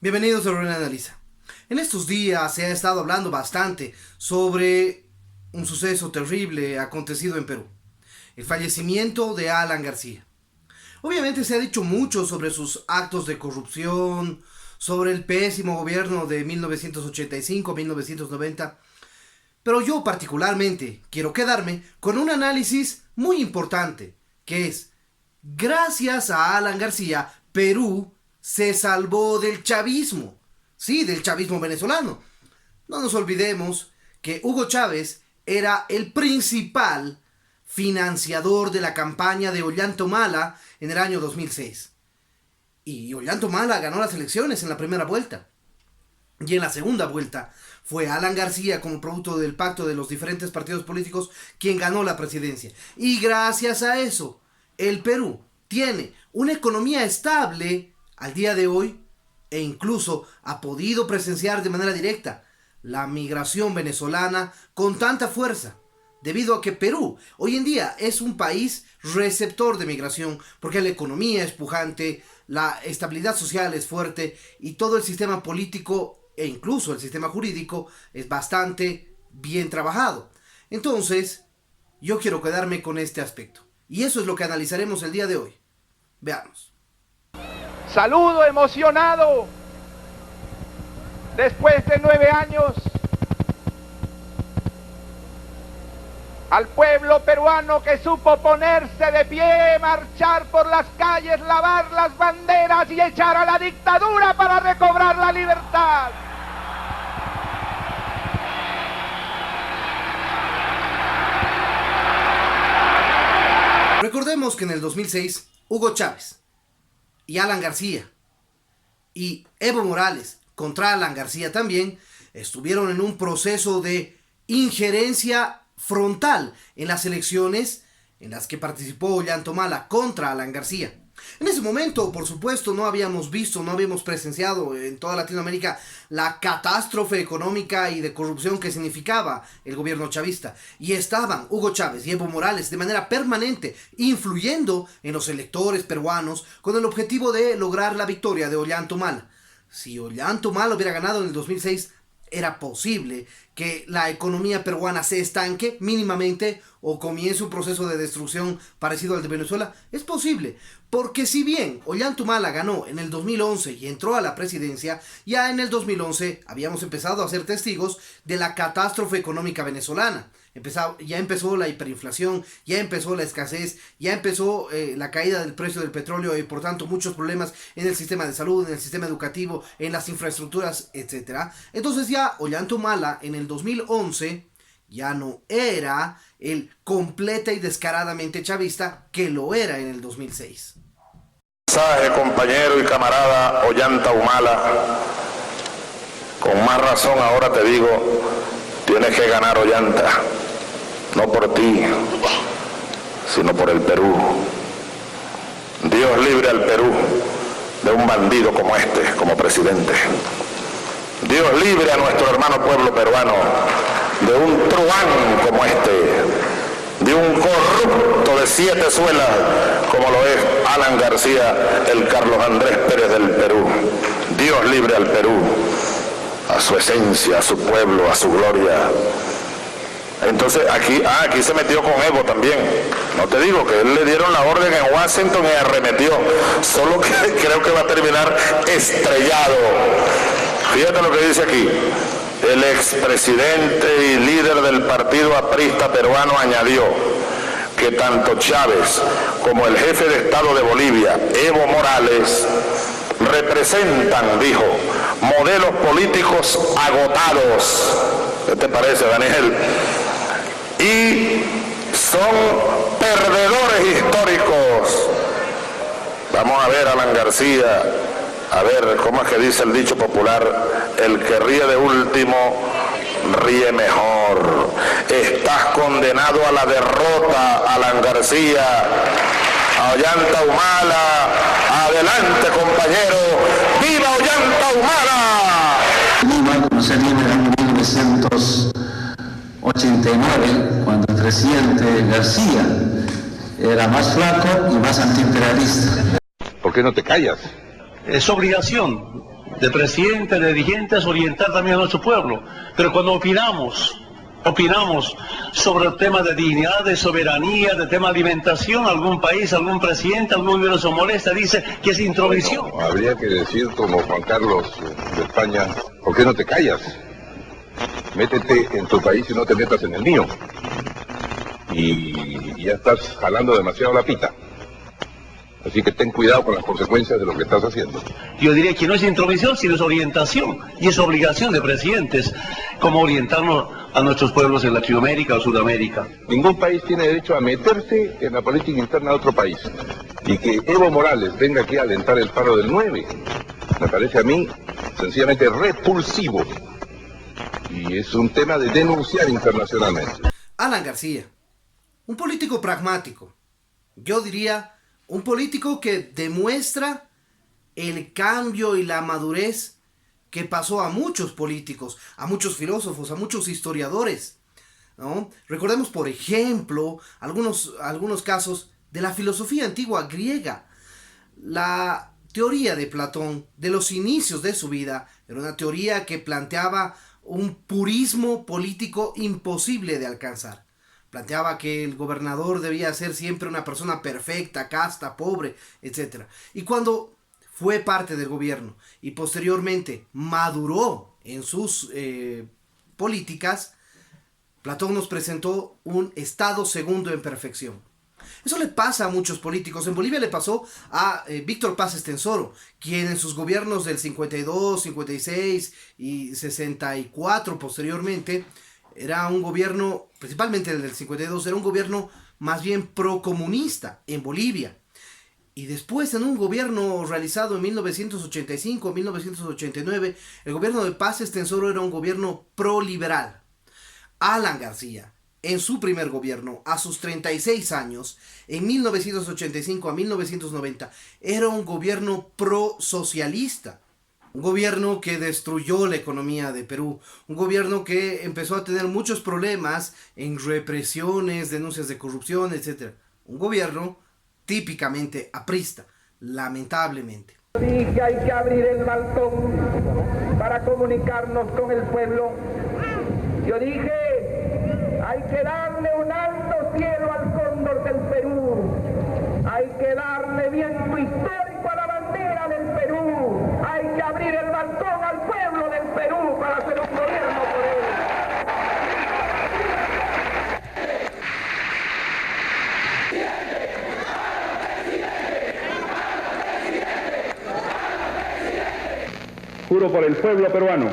Bienvenidos a Rubén Analiza. En estos días se ha estado hablando bastante sobre un suceso terrible acontecido en Perú, el fallecimiento de Alan García. Obviamente se ha dicho mucho sobre sus actos de corrupción, sobre el pésimo gobierno de 1985-1990, pero yo particularmente quiero quedarme con un análisis muy importante, que es, gracias a Alan García, Perú se salvó del chavismo, sí, del chavismo venezolano. No nos olvidemos que Hugo Chávez era el principal financiador de la campaña de Ollanta Humala en el año 2006. Y Ollanta Humala ganó las elecciones en la primera vuelta. Y en la segunda vuelta fue Alan García, como producto del pacto de los diferentes partidos políticos, quien ganó la presidencia. Y gracias a eso, el Perú tiene una economía estable al día de hoy, e incluso ha podido presenciar de manera directa la migración venezolana con tanta fuerza, debido a que Perú hoy en día es un país receptor de migración, porque la economía es pujante, la estabilidad social es fuerte y todo el sistema político e incluso el sistema jurídico es bastante bien trabajado. Entonces, yo quiero quedarme con este aspecto, y eso es lo que analizaremos el día de hoy. Veamos. Saludo emocionado después de 9 años al pueblo peruano que supo ponerse de pie, marchar por las calles, lavar las banderas y echar a la dictadura para recobrar la libertad. Recordemos que en el 2006, Hugo Chávez y Alan García y Evo Morales contra Alan García también estuvieron en un proceso de injerencia frontal en las elecciones en las que participó Ollanta Humala contra Alan García. En ese momento, por supuesto, no habíamos presenciado en toda Latinoamérica la catástrofe económica y de corrupción que significaba el gobierno chavista. Y estaban Hugo Chávez y Evo Morales de manera permanente influyendo en los electores peruanos con el objetivo de lograr la victoria de Ollanta Humala. Si Ollanta Humala hubiera ganado en el 2006, era posible que la economía peruana se estanque mínimamente o comience un proceso de destrucción parecido al de Venezuela. Es posible, porque si bien Ollanta Humala ganó en el 2011 y entró a la presidencia, ya en el 2011 habíamos empezado a ser testigos de la catástrofe económica venezolana. Ya empezó la hiperinflación, ya empezó la escasez, ya empezó la caída del precio del petróleo y por tanto muchos problemas en el sistema de salud, en el sistema educativo, en las infraestructuras, etc. Entonces ya Ollanta Humala en el 2011 ya no era el completa y descaradamente chavista que lo era en el 2006. Mensaje, compañero y camarada Ollanta Humala, con más razón ahora te digo, tienes que ganar, Ollanta, no por ti, sino por el Perú. Dios libre al Perú de un bandido como este, como presidente. Dios libre a nuestro hermano pueblo peruano de un truán como este, de un corrupto de 7 suelas como lo es Alan García, el Carlos Andrés Pérez del Perú. Dios libre al Perú, a su esencia, a su pueblo, a su gloria. Entonces aquí se metió con Evo también. No te digo que él le dieron la orden en Washington y arremetió, solo que creo que va a terminar estrellado. Fíjate lo que dice aquí. El expresidente y líder del partido aprista peruano añadió que tanto Chávez como el jefe de Estado de Bolivia, Evo Morales, representan, dijo, modelos políticos agotados. ¿Qué te parece, Daniel? Y son perdedores históricos. Vamos a ver, Alan García, a ver, ¿cómo es que dice el dicho popular? El que ríe de último, ríe mejor. Estás condenado a la derrota, Alan García. A Ollanta Humala, adelante, compañero. ¡Viva Ollanta Humala! Lima, como se vive en el año 1989, cuando el presidente García era más flaco y más antiimperialista. ¿Por qué no te callas? Es obligación de presidentes, de dirigentes, orientar también a nuestro pueblo. Pero cuando opinamos sobre el tema de dignidad, de soberanía, de tema de alimentación, algún país, algún presidente, algún gobierno se molesta, dice que es intromisión. Bueno, habría que decir como Juan Carlos de España, ¿por qué no te callas? Métete en tu país y no te metas en el mío. Y ya estás jalando demasiado la pita. Así que ten cuidado con las consecuencias de lo que estás haciendo. Yo diría que no es intromisión, sino es orientación. Y es obligación de presidentes, como orientarnos a nuestros pueblos en Latinoamérica o Sudamérica. Ningún país tiene derecho a meterse en la política interna de otro país. Y que Evo Morales venga aquí a alentar el paro del 9, me parece a mí sencillamente repulsivo. Y es un tema de denunciar internacionalmente. Alan García, un político pragmático. Yo diría un político que demuestra el cambio y la madurez que pasó a muchos políticos, a muchos filósofos, a muchos historiadores, ¿no? Recordemos, por ejemplo, algunos casos de la filosofía antigua griega. La teoría de Platón, de los inicios de su vida, era una teoría que planteaba un purismo político imposible de alcanzar. Planteaba que el gobernador debía ser siempre una persona perfecta, casta, pobre, etc. Y cuando fue parte del gobierno y posteriormente maduró en sus políticas, Platón nos presentó un estado segundo en perfección. Eso le pasa a muchos políticos. En Bolivia le pasó a Víctor Paz Estenssoro, quien en sus gobiernos del 52, 56 y 64 posteriormente, era un gobierno, principalmente el del 52, era un gobierno más bien procomunista en Bolivia. Y después, en un gobierno realizado en 1985, 1989, el gobierno de Paz Estenssoro era un gobierno proliberal. Alan García, en su primer gobierno, a sus 36 años, en 1985 a 1990, era un gobierno prosocialista. Un gobierno que destruyó la economía de Perú, un gobierno que empezó a tener muchos problemas en represiones, denuncias de corrupción, etc. Un gobierno típicamente aprista, lamentablemente. Dije, hay que abrir el balcón para comunicarnos con el pueblo. Yo dije, hay que darle un alto cielo al cóndor del Perú. Hay que darle viento histórico a la bandera del Perú. Hay que abrir el balcón al pueblo del Perú para hacer un gobierno por él. Juro por el pueblo peruano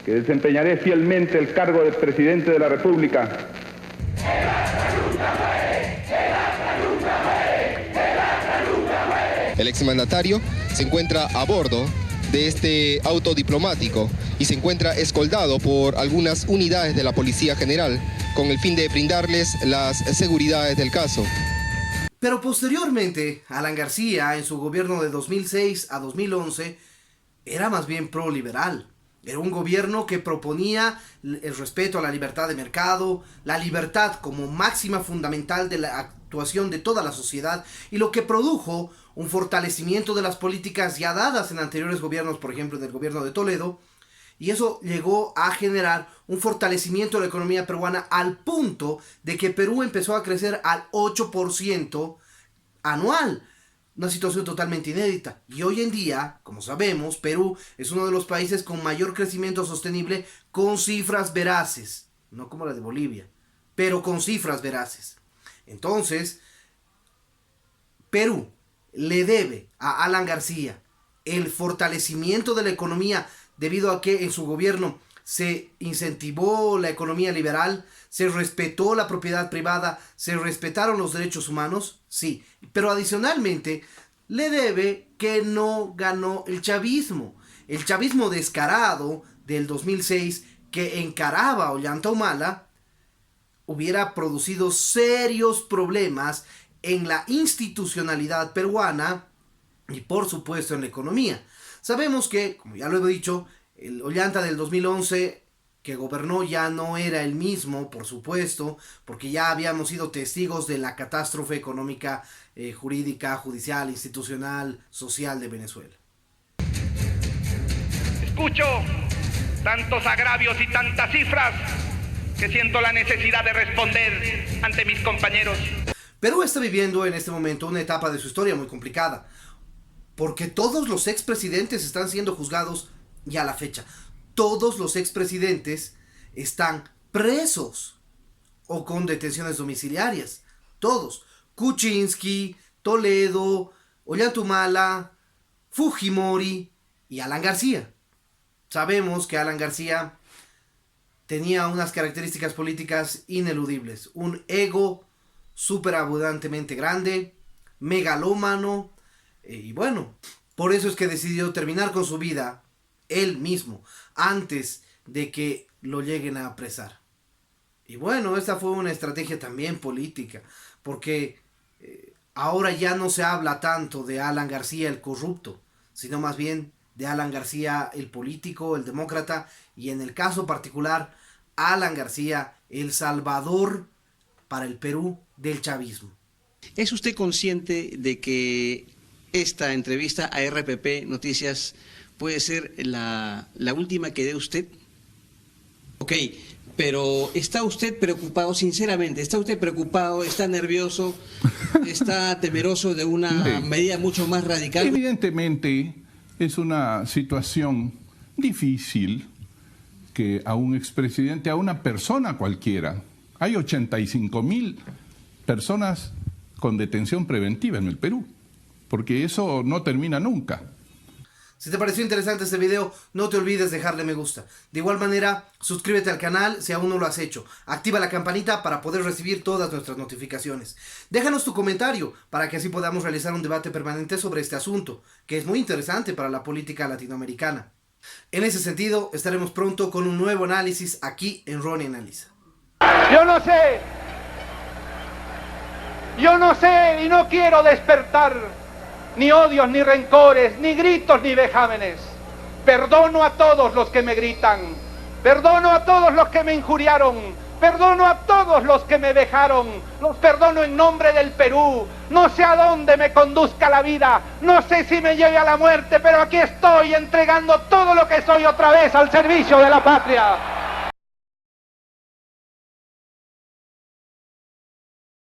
que desempeñaré fielmente el cargo de presidente de la República. El exmandatario se encuentra a bordo de este auto diplomático y se encuentra escoltado por algunas unidades de la Policía General con el fin de brindarles las seguridades del caso. Pero posteriormente, Alan García, en su gobierno de 2006 a 2011, era más bien proliberal. Era un gobierno que proponía el respeto a la libertad de mercado, la libertad como máxima fundamental de la actuación de toda la sociedad, y lo que produjo un fortalecimiento de las políticas ya dadas en anteriores gobiernos, por ejemplo del gobierno de Toledo, y eso llegó a generar un fortalecimiento de la economía peruana al punto de que Perú empezó a crecer al 8% anual. Una situación totalmente inédita. Y hoy en día, como sabemos, Perú es uno de los países con mayor crecimiento sostenible con cifras veraces. No como la de Bolivia, pero con cifras veraces. Entonces, Perú le debe a Alan García el fortalecimiento de la economía debido a que en su gobierno se incentivó la economía liberal, se respetó la propiedad privada, se respetaron los derechos humanos, sí, pero adicionalmente le debe que no ganó el chavismo descarado del 2006 que encaraba a Ollanta Humala, hubiera producido serios problemas en la institucionalidad peruana y por supuesto en la economía. Sabemos que, como ya lo he dicho, el Ollanta del 2011 que gobernó ya no era el mismo, por supuesto, porque ya habíamos sido testigos de la catástrofe económica, jurídica, judicial, institucional, social de Venezuela. Escucho tantos agravios y tantas cifras que siento la necesidad de responder ante mis compañeros. Perú está viviendo en este momento una etapa de su historia muy complicada, porque todos los expresidentes están siendo juzgados y a la fecha todos los expresidentes están presos o con detenciones domiciliarias. Todos. Kuczynski, Toledo, Ollanta, Fujimori y Alan García. Sabemos que Alan García tenía unas características políticas ineludibles. Un ego superabundantemente grande, megalómano, y bueno, por eso es que decidió terminar con su vida él mismo, antes de que lo lleguen a apresar. Y bueno, esta fue una estrategia también política, porque ahora ya no se habla tanto de Alan García el corrupto, sino más bien de Alan García el político, el demócrata, y en el caso particular, Alan García el salvador para el Perú del chavismo. ¿Es usted consciente de que esta entrevista a RPP Noticias puede ser la última que dé usted? Ok, pero ¿está usted preocupado, sinceramente? ¿Está usted preocupado, está nervioso, está temeroso de una medida mucho más radical? Evidentemente es una situación difícil que a un expresidente, a una persona cualquiera, hay 85.000 personas con detención preventiva en el Perú, porque eso no termina nunca. Si te pareció interesante este video, no te olvides dejarle me gusta. De igual manera, suscríbete al canal si aún no lo has hecho. Activa la campanita para poder recibir todas nuestras notificaciones. Déjanos tu comentario para que así podamos realizar un debate permanente sobre este asunto, que es muy interesante para la política latinoamericana. En ese sentido, estaremos pronto con un nuevo análisis aquí en Ronnie Analiza. Yo no sé y no quiero despertar ni odios, ni rencores, ni gritos, ni vejámenes. Perdono a todos los que me gritan, perdono a todos los que me injuriaron, perdono a todos los que me vejaron, los perdono en nombre del Perú. No sé a dónde me conduzca la vida, no sé si me lleve a la muerte, pero aquí estoy entregando todo lo que soy otra vez al servicio de la patria.